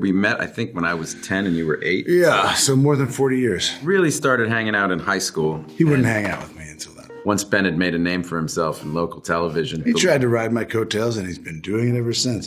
We met, I think, when I was 10 and you were 8. Yeah, so more than 40 years. Really started hanging out in high school. He wouldn't hang out with me until then. Once Ben had made a name for himself in local television. He tried to ride my coattails, and he's been doing it ever since.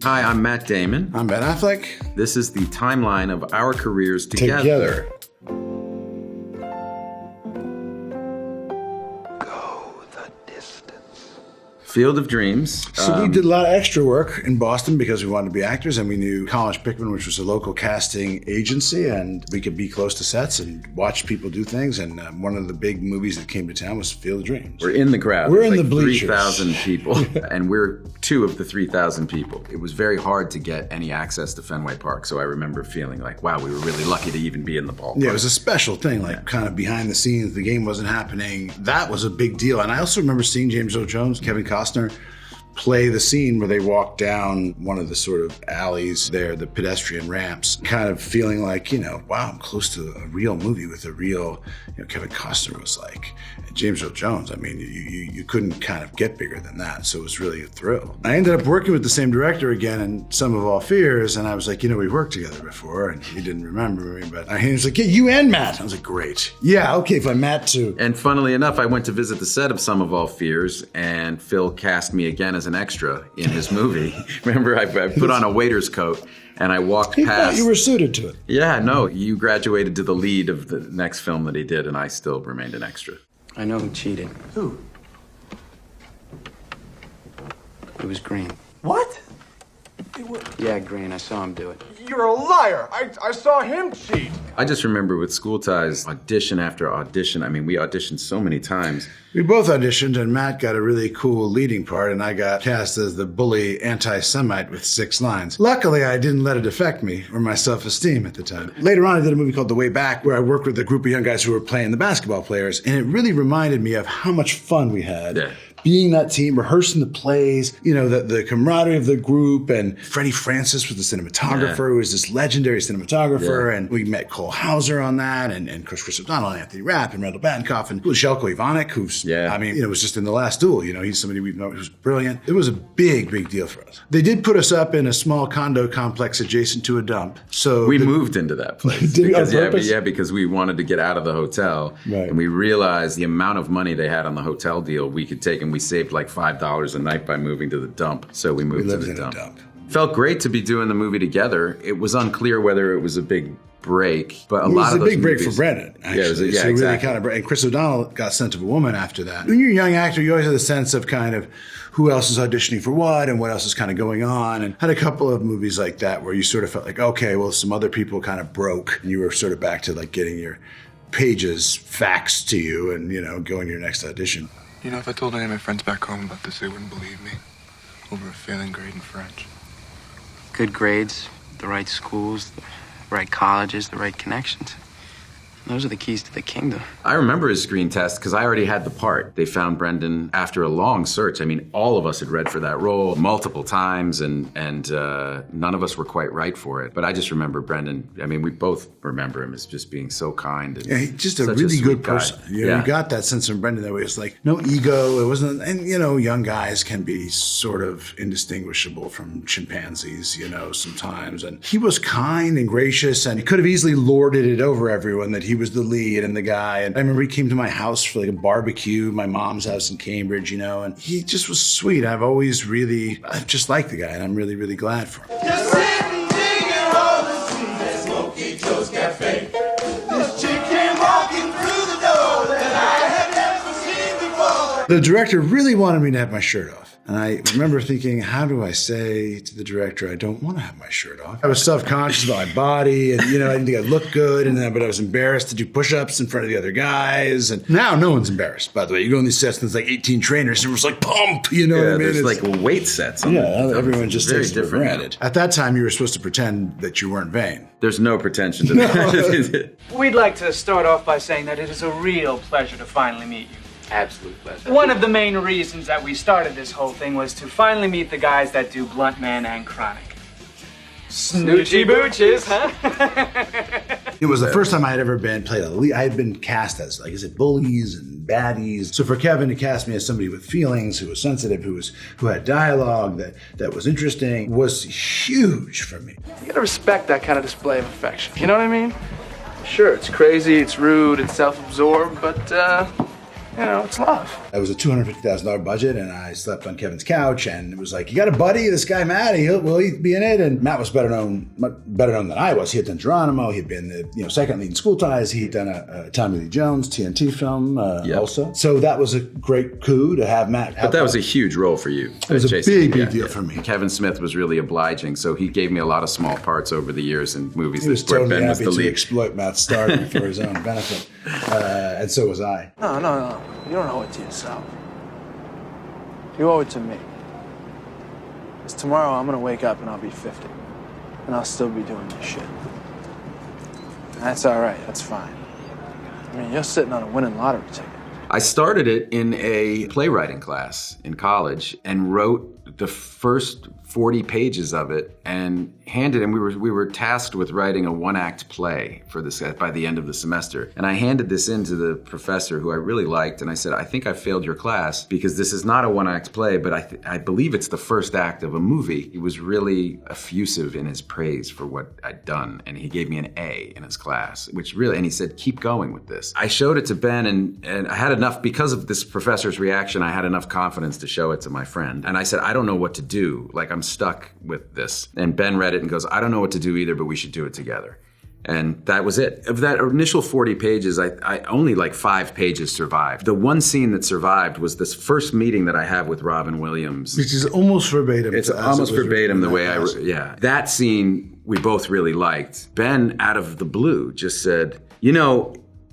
Hi, I'm Matt Damon. I'm Ben Affleck. This is the timeline of our careers together. Field of Dreams. So we did a lot of extra work in Boston because we wanted to be actors, and we knew College Pickman, which was a local casting agency, and we could be close to sets and watch people do things. And one of the big movies that came to town was Field of Dreams. We're in the crowd. We're in the bleachers. 3,000 people, and we're 2 of the 3,000 people. It was very hard to get any access to Fenway Park, so I remember feeling like, wow, we were really lucky to even be in the ballpark. Yeah, it was a special thing, like kind of behind the scenes. The game wasn't happening. That was a big deal. And I also remember seeing James Earl Jones, Kevin Costner, play the scene where they walk down one of the sort of alleys there, the pedestrian ramps, kind of feeling like, wow, I'm close to a real movie with a real, Kevin Costner was like, and James Earl Jones, I mean, you couldn't kind of get bigger than that, so it was really a thrill. I ended up working with the same director again in Sum of All Fears, and I was like, we worked together before, and he didn't remember me, but he was like, yeah, you and Matt. I was like, great. Yeah, okay, fine, Matt too. And funnily enough, I went to visit the set of Sum of All Fears, and Phil cast me again as an extra in his movie. Remember, I put on a waiter's coat and I walked he past. Thought you were suited to it. Yeah, no, you graduated to the lead of the next film that he did, and I still remained an extra. I know who cheated. Who? It was Green. What? Yeah, Green. I saw him do it. You're a liar. I saw him cheat. I just remember with School Ties, audition after audition. I mean, we auditioned so many times. We both auditioned, and Matt got a really cool leading part, and I got cast as the bully anti-Semite with 6 lines. Luckily, I didn't let it affect me or my self-esteem at the time. Later on, I did a movie called The Way Back, where I worked with a group of young guys who were playing the basketball players, and it really reminded me of how much fun we had. Yeah. Being that team, rehearsing the plays, the camaraderie of the group, and Freddie Francis was the cinematographer, who was this legendary cinematographer, and we met Cole Hauser on that, and Chris O'Donnell, and Anthony Rapp, and Randall Badenkoff, and Shelko Ivanek, who's, was just in The Last Duel. He's somebody we've known who's brilliant. It was a big, big deal for us. They did put us up in a small condo complex adjacent to a dump. So we moved into that place. Because we wanted to get out of the hotel, right. And we realized the amount of money they had on the hotel deal we could take, and we saved like $5 a night by moving to the dump. So we moved to the dump. Felt great to be doing the movie together. It was unclear whether it was a big break, but a lot of those movies... It was a big break for Brendan, actually. Yeah, it was exactly. Really kind of, and Chris O'Donnell got Scent of a Woman after that. When you're a young actor, you always have the sense of kind of who else is auditioning for what and what else is kind of going on. And had a couple of movies like that where you sort of felt like, okay, well, some other people kind of broke, and you were sort of back to like getting your pages faxed to you and, going to your next audition. If I told any of my friends back home about this, they wouldn't believe me. Over a failing grade in French. Good grades, the right schools, the right colleges, the right connections. Those are the keys to the kingdom. I remember his screen test because I already had the part. They found Brendan after a long search. I mean, all of us had read for that role multiple times, and none of us were quite right for it. But I just remember Brendan. I mean, we both remember him as just being so kind. And he's just a really good person. You got that sense from Brendan that way. It's like no ego. It wasn't, and young guys can be sort of indistinguishable from chimpanzees, sometimes. And he was kind and gracious, and he could have easily lorded it over everyone that he was the lead and the guy. And I remember he came to my house for like a barbecue, my mom's house in Cambridge, and he just was sweet. I've just liked the guy, and I'm really, really glad for him. Just sitting, digging all the streets at Smokey Joe's Cafe. This chick came walking through the door that I had never seen before. The director really wanted me to have my shirt off. And I remember thinking, how do I say to the director, I don't want to have my shirt off? I was self-conscious about my body, and, I didn't think I looked good, but I was embarrassed to do push-ups in front of the other guys. And now no one's embarrassed, by the way. You go on these sets, and there's like 18 trainers, and it's like, pump, what I mean? There's like weight sets. Everyone just very takes it for granted. At that time, you were supposed to pretend that you weren't vain. There's no pretension to that. We'd like to start off by saying that it is a real pleasure to finally meet you. Absolute pleasure. One of the main reasons that we started this whole thing was to finally meet the guys that do Blunt Man and Chronic. Snoochie booches, huh? It was the first time I had ever played a lead. I had been cast as, bullies and and baddies. So for Kevin to cast me as somebody with feelings, who was sensitive, who had dialogue that was interesting, was huge for me. You gotta respect that kind of display of affection. You know what I mean? Sure, it's crazy, it's rude, it's self-absorbed, but, you know, it's love. It was a $250,000 budget, and I slept on Kevin's couch, and it was like, you got a buddy, this guy Matt, will he be in it? And Matt was better known than I was. He had done Geronimo, he'd been the second lead in School Ties, he'd done a Tommy Lee Jones TNT film also. So that was a great coup to have Matt. But that was a huge role for you. It was a big deal for me. Kevin Smith was really obliging, so he gave me a lot of small parts over the years in movies he was where totally Ben was happy the to lead. exploit Matt's stardom for his own benefit, and so was I. No. You don't owe it to yourself. You owe it to me. Because tomorrow I'm gonna wake up and I'll be 50. And I'll still be doing this shit. That's all right, that's fine. I mean, you're sitting on a winning lottery ticket. I started it in a playwriting class in college and wrote the first 40 pages of it and handed, and we were tasked with writing a one-act play for this by the end of the semester. And I handed this in to the professor, who I really liked, and I said, I think I failed your class because this is not a one-act play, but I believe it's the first act of a movie. He was really effusive in his praise for what I'd done, and he gave me an A in his class, and he said, keep going with this. I showed it to Ben, and I had enough, because of this professor's reaction, I had enough confidence to show it to my friend. And I said, I don't know what to do. Like, I'm stuck with this. And Ben read it and goes, I don't know what to do either, but we should do it together. And that was it. Of that initial 40 pages, I only like 5 pages survived. The one scene that survived was this first meeting that I have with Robin Williams. Which is almost verbatim. It's almost verbatim the way that scene we both really liked. Ben, out of the blue, just said,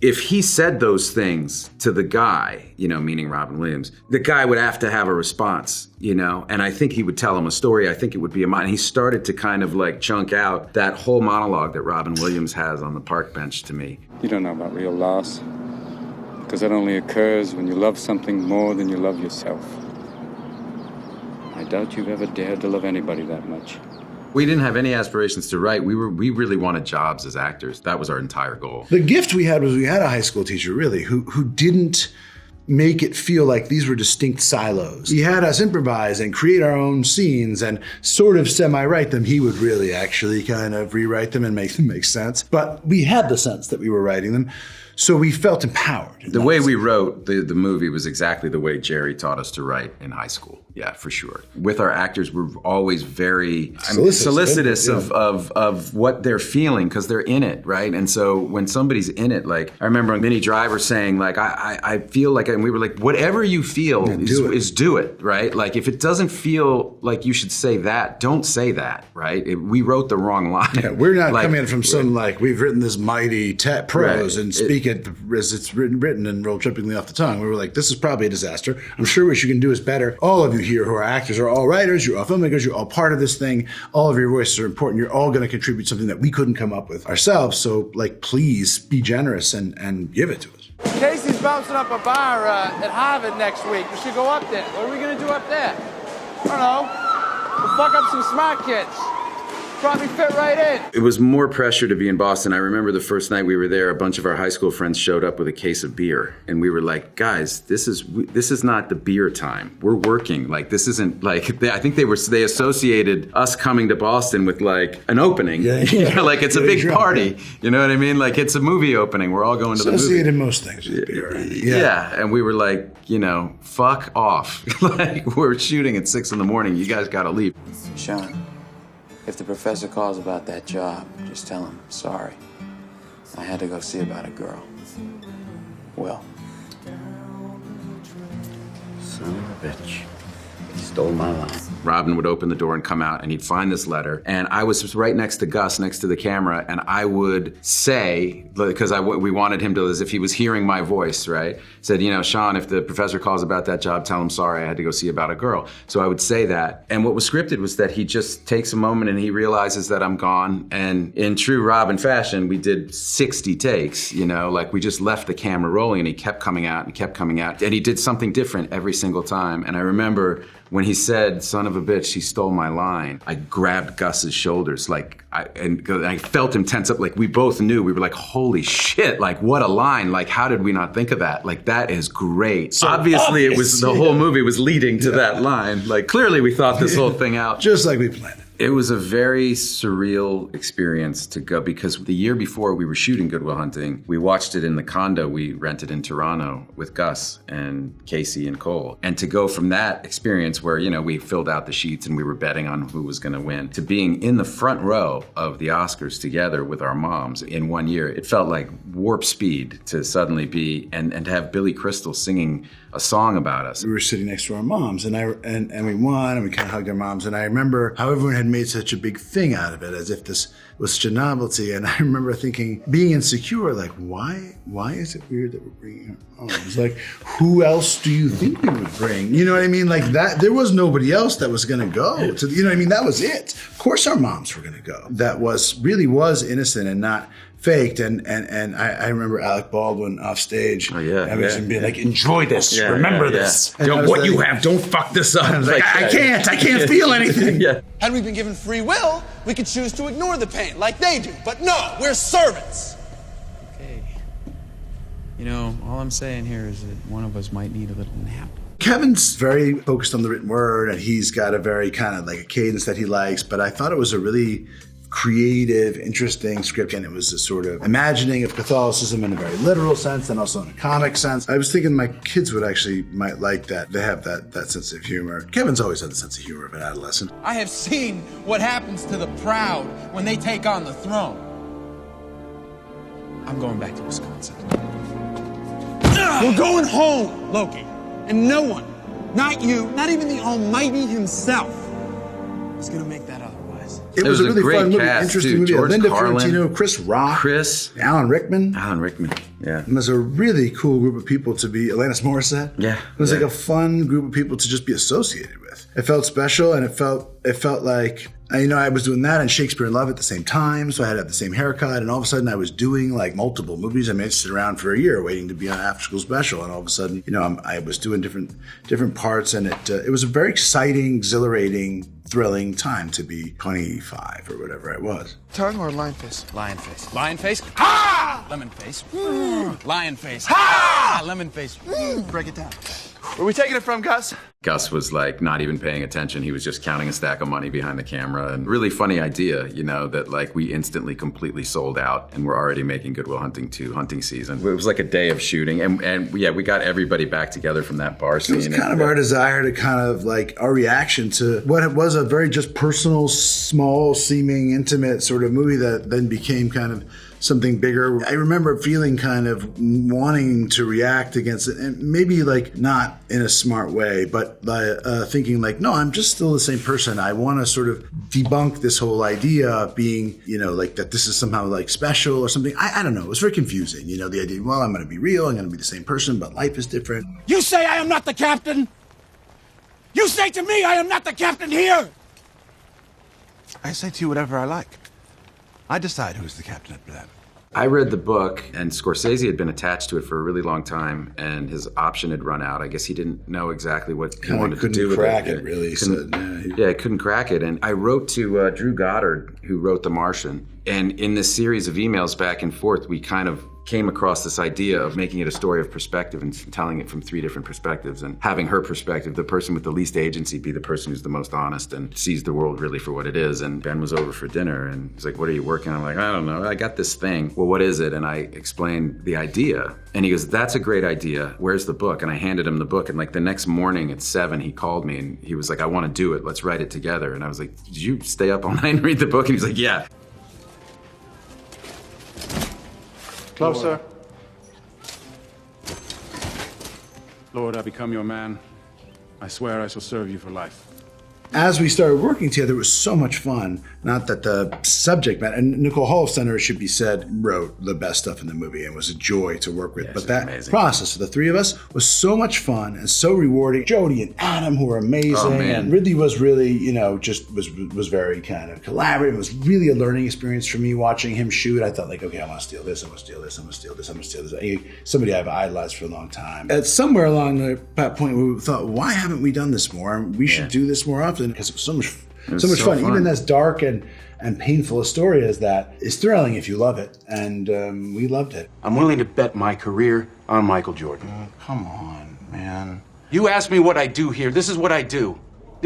if he said those things to the guy, meaning Robin Williams, the guy would have to have a response, and I think he would tell him a story. I think it would be and he started to kind of like chunk out that whole monologue that Robin Williams has on the park bench to me. You don't know about real loss, because that only occurs when you love something more than you love yourself. I doubt you've ever dared to love anybody that much. We didn't have any aspirations to write. We really wanted jobs as actors. That was our entire goal. The gift we had was we had a high school teacher, really, who didn't make it feel like these were distinct silos. He had us improvise and create our own scenes and sort of semi-write them. He would really actually kind of rewrite them and make them make sense. But we had the sense that we were writing them, so we felt empowered. The way we wrote the movie was exactly the way Jerry taught us to write in high school. Yeah, for sure. With our actors, we're always very solicitous of what they're feeling, because they're in it, right? And so when somebody's in it, like I remember Minnie Driver saying, like, I feel like, and we were like, whatever you feel is do it, right? Like if it doesn't feel like you should say that, don't say that, right? We wrote the wrong line. Yeah, we're not coming from some we've written this mighty prose and speak it as it's written and roll trippingly off the tongue. We were like, this is probably a disaster. I'm sure what you can do is better. All of you here who are actors are all writers, you're all filmmakers, you're all part of this thing. All of your voices are important. You're all going to contribute something that we couldn't come up with ourselves. So please be generous and give it to us. Casey's bouncing up a bar at Harvard next week. We should go up there. What are we gonna do up there? I don't know. We'll fuck up some smart kids. Probably fit right in. It was more pressure to be in Boston. I remember the first night we were there, a bunch of our high school friends showed up with a case of beer. And we were like, guys, this is not the beer time. We're working. Like, this isn't like, I think they associated us coming to Boston with like an opening. Yeah. Like it's a big party. You know what I mean? Like it's a movie opening. We're all going to the movie. Associated most things with beer. Yeah. And we were like, fuck off. Like we're shooting at 6 a.m. You guys gotta leave. Sean, if the professor calls about that job, just tell him, sorry. I had to go see about a girl. Will. Son of a bitch. He stole my line. Robin would open the door and come out, and he'd find this letter. And I was right next to Gus, next to the camera, and I would say, because we wanted him to, as if he was hearing my voice, right? Said, Sean, if the professor calls about that job, tell him sorry, I had to go see about a girl. So I would say that. And what was scripted was that he just takes a moment and he realizes that I'm gone. And in true Robin fashion, we did 60 takes, we just left the camera rolling, and he kept coming out and kept coming out. And he did something different every single time. And I remember when he said, "Son of a bitch, he stole my line," I grabbed Gus's shoulders, like, I felt him tense up. Like, we both knew. We were like, "Holy shit! Like, what a line! Like, how did we not think of that? Like, that is great." So obviously, it was the whole movie was leading to that line. Like, clearly, we thought this whole thing out, just like we planned it. It was a very surreal experience to go, because the year before we were shooting Good Will Hunting, we watched it in the condo we rented in Toronto with Gus and Casey and Cole. And to go from that experience where, you know, we filled out the sheets and we were betting on who was gonna win, to being in the front row of the Oscars together with our moms in 1 year, it felt like warp speed to suddenly be, and to have Billy Crystal singing a song about us. We were sitting next to our moms, and we won, and we kind of hugged our moms. And I remember how everyone had made such a big thing out of it, as if this was such a novelty. And I remember thinking, being insecure, like, why is it weird that we're bringing our moms? Like, who else do you think we would bring? You know what I mean? Like that, there was nobody else that was going to go. To, you know what I mean? That was it. Of course, our moms were going to go. That really was innocent and not faked. And I remember Alec Baldwin off stage. Oh, yeah. Being like, enjoy this, remember this. Don't, what you have, don't fuck this up. I was like, I can't feel anything. Yeah. Had we been given free will, we could choose to ignore the pain like they do. But no, we're servants. Okay. You know, all I'm saying here is that one of us might need a little nap. Kevin's very focused on the written word, and he's got a very kind of like a cadence that he likes, but I thought it was a really creative, interesting script, and it was a sort of imagining of Catholicism in a very literal sense and also in a comic sense. I was thinking my kids might like that. They have that sense of humor. Kevin's always had the sense of humor of an adolescent. I have seen what happens to the proud when they take on the throne. I'm going back to Wisconsin. We're going home, Loki. And no one, not you, not even the Almighty himself, is going to make that otherwise. It was a really great fun movie, cast, interesting too. movie. George Linda Carlin, Fiorentino, Chris Rock, Alan Rickman. Yeah. It was a really cool group of people to be. Alanis Morissette. Yeah. It was like a fun group of people to just be associated with. It felt special, and it felt like, you know, I was doing that and Shakespeare in Love at the same time, so I had to have the same haircut, and all of a sudden I was doing like multiple movies. I mean, I sit around for a year waiting to be on an after school special, and all of a sudden, you know, I was doing different parts, and it was a very exciting, exhilarating, thrilling time to be 25 or whatever I was. Tongue or lion face? Lion face. Lion face. Ha! Lemon face. Lion face. Ha! Lemon face. Break it down. Where are we taking it from, Gus? Gus was like not even paying attention. He was just counting a stack of money behind the camera. And really funny idea, you know, that like we instantly completely sold out and we're already making Good Will Hunting 2 hunting season. It was like a day of shooting. And yeah, we got everybody back together from that bar scene. It was kind of our desire to kind of like our reaction to what it was a very just personal, small, seeming, intimate sort of movie that then became kind of something bigger. I remember feeling kind of wanting to react against it, and maybe like not in a smart way, but by thinking like, no, I'm just still the same person. I want to sort of debunk this whole idea of being, you know, like that this is somehow like special or something. I don't know. It was very confusing. You know, the idea, well, I'm going to be real. I'm going to be the same person, but life is different. You say I am not the captain? You say to me I am not the captain here? I say to you whatever I like. I decide who's the captain at that. I read the book, and Scorsese had been attached to it for a really long time, and his option had run out. I guess he didn't know exactly what he wanted to do with it. Couldn't crack it, really. Couldn't crack it. And I wrote to Drew Goddard, who wrote The Martian, and in this series of emails back and forth, we kind of came across this idea of making it a story of perspective and telling it from 3 different perspectives, and having her perspective, the person with the least agency, be the person who's the most honest and sees the world really for what it is. And Ben was over for dinner and he's like, "What are you working on?" I'm like, "I don't know, I got this thing." "Well, what is it?" And I explained the idea, and he goes, "That's a great idea. Where's the book?" And I handed him the book, and like the next morning at 7, he called me and he was like, "I want to do it. Let's write it together." And I was like, "Did you stay up all night and read the book?" And he's like, "Yeah." Closer. Lord, I become your man. I swear I shall serve you for life. As we started working together, it was so much fun. Not that the subject matter, and Nicole Holofcener, it should be said, wrote the best stuff in the movie and was a joy to work with. But that process for the three of us was so much fun and so rewarding. Jodie and Adam, who were amazing, and Ridley was really, you know, just was very kind of collaborative. It was really a learning experience for me watching him shoot. I thought like, okay, I want to steal this, I'm going to steal this, I'm going to steal this, I'm going to steal this. Somebody I've idolized for a long time. At somewhere along that point, we thought, why haven't we done this more? We should do this more often because it was so much fun. Even as dark and painful a story as that is thrilling if you love it, and we loved it. I'm willing to bet my career on Michael Jordan. Come on, man. You ask me what I do here. This is what I do.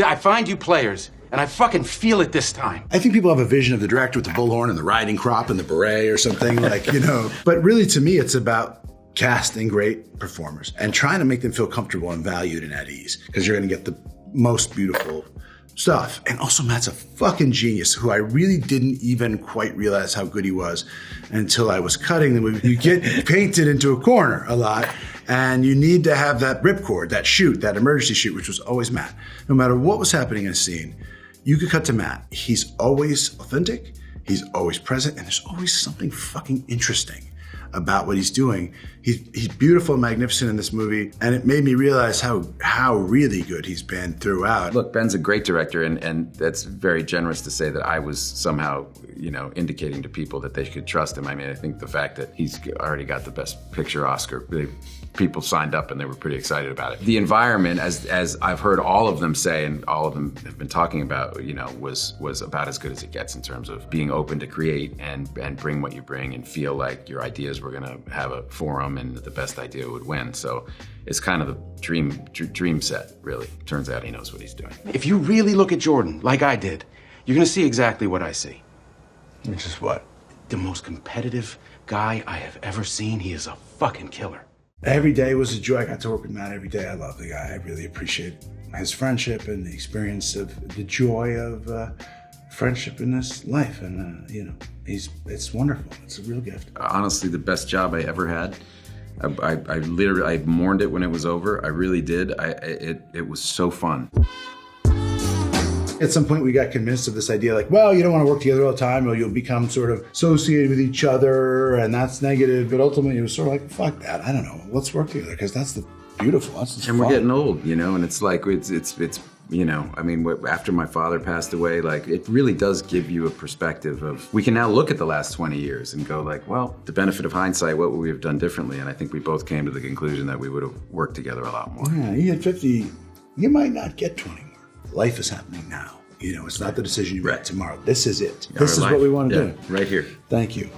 I find you players, and I fucking feel it this time. I think people have a vision of the director with the bullhorn and the riding crop and the beret or something like, you know. But really, to me, it's about casting great performers and trying to make them feel comfortable and valued and at ease, because you're going to get the most beautiful stuff. And also, Matt's a fucking genius who I really didn't even quite realize how good he was until I was cutting the movie. You get painted into a corner a lot, and you need to have that ripcord, that shoot, that emergency shoot, which was always Matt. No matter what was happening in a scene, you could cut to Matt. He's always authentic, he's always present, and there's always something fucking interesting about what he's doing. He's beautiful and magnificent in this movie, and it made me realize how really good he's been throughout. Look, Ben's a great director, and that's very generous to say that I was somehow, you know, indicating to people that they could trust him. I mean, I think the fact that he's already got the Best Picture Oscar, people signed up and they were pretty excited about it. The environment, as I've heard all of them say, and all of them have been talking about, you know, was about as good as it gets in terms of being open to create and bring what you bring and feel like your ideas were gonna have a forum and the best idea would win. So it's kind of the dream set, really. Turns out he knows what he's doing. If you really look at Jordan, like I did, you're gonna see exactly what I see. Which is what? The most competitive guy I have ever seen. He is a fucking killer. Every day was a joy. I got to work with Matt every day. I love the guy. I really appreciate his friendship and the experience of the joy of friendship in this life. And, you know, it's wonderful. It's a real gift. Honestly, the best job I ever had. I literally mourned it when it was over. I really did. It was so fun. At some point, we got convinced of this idea, like, well, you don't want to work together all the time, or you'll become sort of associated with each other, and that's negative. But ultimately, it was sort of like, fuck that. I don't know. Let's work together, because that's the beautiful. That's the and fun. We're getting old, you know, and it's like it's you know, I mean, after my father passed away, like, it really does give you a perspective of, we can now look at the last 20 years and go like, well, the benefit of hindsight, what would we have done differently? And I think we both came to the conclusion that we would have worked together a lot more. Yeah, you hit 50, you might not get 20 more. Life is happening now. You know, it's not the decision you make tomorrow. This is it. This is what we want to do. Right here. Thank you.